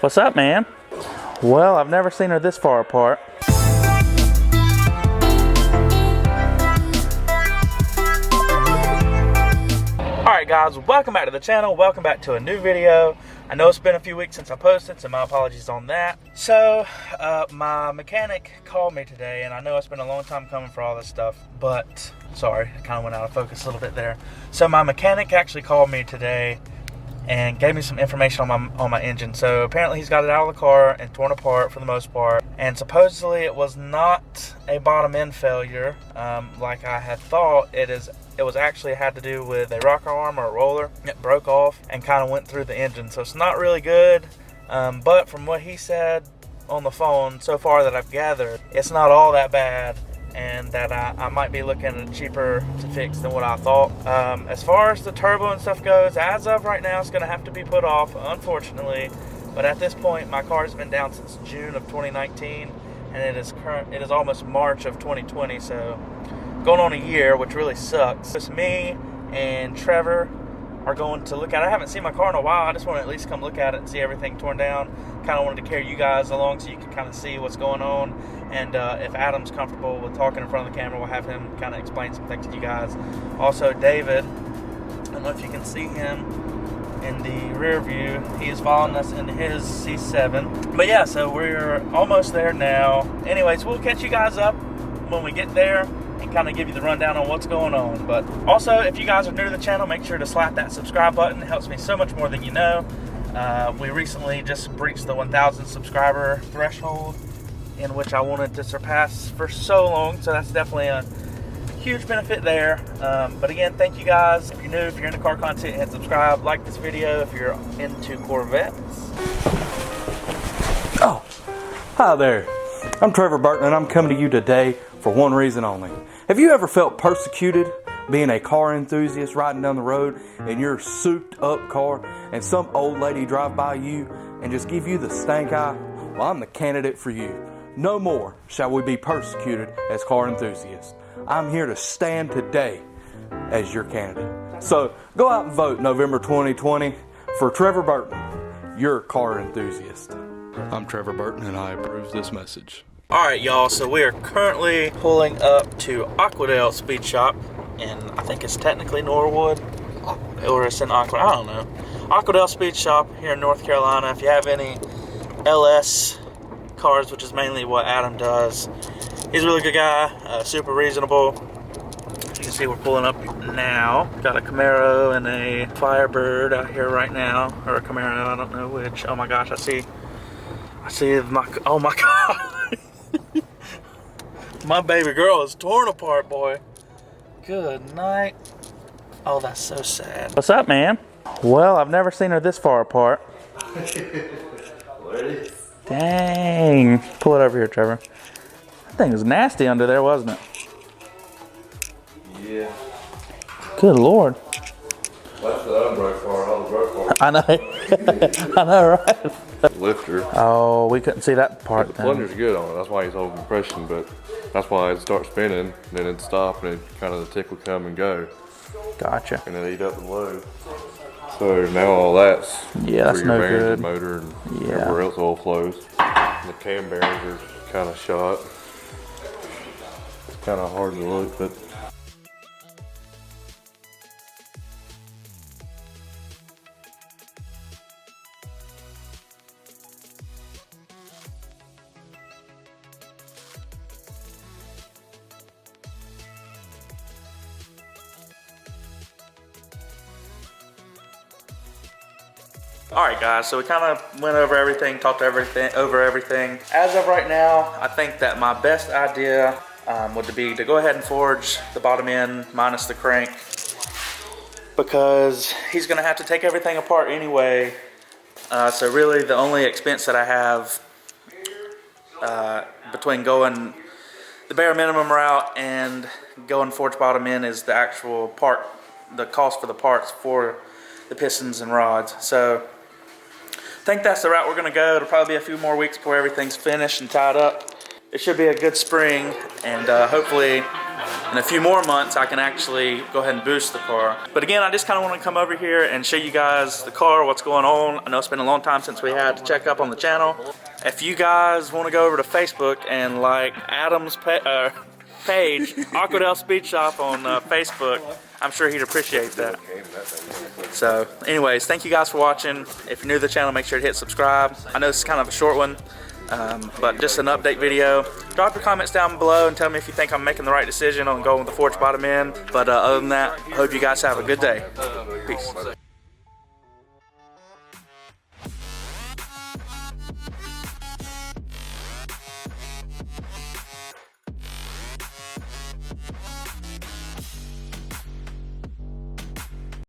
What's up, man? Well, I've never seen her this far apart. Alright guys, welcome back to the channel. Welcome back to a new video. I know it's been a few weeks since I posted, so my apologies on that. So, my mechanic called me today, and I know it's been a long time coming for all this stuff, but, sorry, I kind of went out of focus a little bit there. So my mechanic actually called me today and gave me some information on my engine. So apparently he's got it out of the car and torn apart for the most part, and supposedly it was not a bottom end failure like I had thought. It was actually had to do with a rocker arm or a roller. It broke off and kind of went through the engine, so it's not really good, but from what he said on the phone so far that I've gathered, it's not all that bad, and that I might be looking cheaper to fix than what I thought. As far as the turbo and stuff goes, as of right now, it's going to have to be put off, unfortunately. But at this point, my car has been down since June of 2019, and it is almost March of 2020, so going on a year, which really sucks. Just me and Trevor are going to look at it. I haven't seen my car in a while. I just want to at least come look at it and see everything torn down. Kind of wanted to carry you guys along so you can kind of see what's going on. And if Adam's comfortable with talking in front of the camera, we'll have him kind of explain some things to you guys. Also, David, I don't know if you can see him in the rear view. He is following us in his C7. But yeah, so we're almost there now. Anyways, we'll catch you guys up when we get there and kind of give you the rundown on what's going on. But also, if you guys are new to the channel, make sure to slap that subscribe button. It helps me so much more than you know. We recently just breached the 1,000 subscriber threshold, in which I wanted to surpass for so long, so that's definitely a huge benefit there. But again, thank you guys. If you're new, if you're into car content, hit subscribe, like this video if you're into Corvettes. Oh, hi there. I'm Trevor Burton, and I'm coming to you today for one reason only. Have you ever felt persecuted being a car enthusiast riding down the road in your souped up car and some old lady drive by you and just give you the stank eye? Well, I'm the candidate for you. No more shall we be persecuted as car enthusiasts. I'm here to stand today as your candidate. So go out and vote November 2020 for Trevor Burton, your car enthusiast. I'm Trevor Burton, and I approve this message. Alright y'all, so we are currently pulling up to Aquadale Speedshop, and I think it's technically Norwood, or it's in Aquadale, I don't know. Aquadale Speedshop here in North Carolina. If you have any LS cars, which is mainly what Adam does, he's a really good guy, super reasonable. You can see we're pulling up now. Got a Camaro and a Firebird out here right now, or a Camaro, I don't know which. Oh my gosh, I see my, oh my god. My baby girl is torn apart, boy. Good night. Oh, that's so sad. What's up, man? Well, I've never seen her this far apart. Dang. Pull it over here, Trevor. That thing was nasty under there, wasn't it? Yeah. Good Lord. That's the unbroke part, all the broke part. I know. I know, right? Lifter. Oh, we couldn't see that part. The plunger's good on it, that's why he's holding compression, but that's why it starts spinning, then it'd stop, and kind of the tick would come and go. Gotcha. And it'd eat up the load. So now all that's that's for your no bearings good. and motor and everywhere else oil flows. And the cam bearings are kind of shot. It's kind of hard to look, but Alright guys, so we kind of went over everything, talked over everything. As of right now, I think that my best idea would be to go ahead and forge the bottom end minus the crank, because he's going to have to take everything apart anyway. So really the only expense that I have between going the bare minimum route and going forge bottom end is the actual part, the cost for the parts for the pistons and rods. So I think that's the route we're going to go. It'll probably be a few more weeks before everything's finished and tied up. It should be a good spring, and hopefully in a few more months I can actually go ahead and boost the car. But again, I just kind of want to come over here and show you guys the car, what's going on. I know it's been a long time since we had to check up on the channel. If you guys want to go over to Facebook and like Adam's page, Aquadale Speedshop on Facebook, I'm sure he'd appreciate that. So anyways, thank you guys for watching. If you're new to the channel, make sure to hit subscribe. I know this is kind of a short one, but just an update video. Drop your comments down below and tell me if you think I'm making the right decision on going with the forged bottom end. But other than that, I hope you guys have a good day. Peace.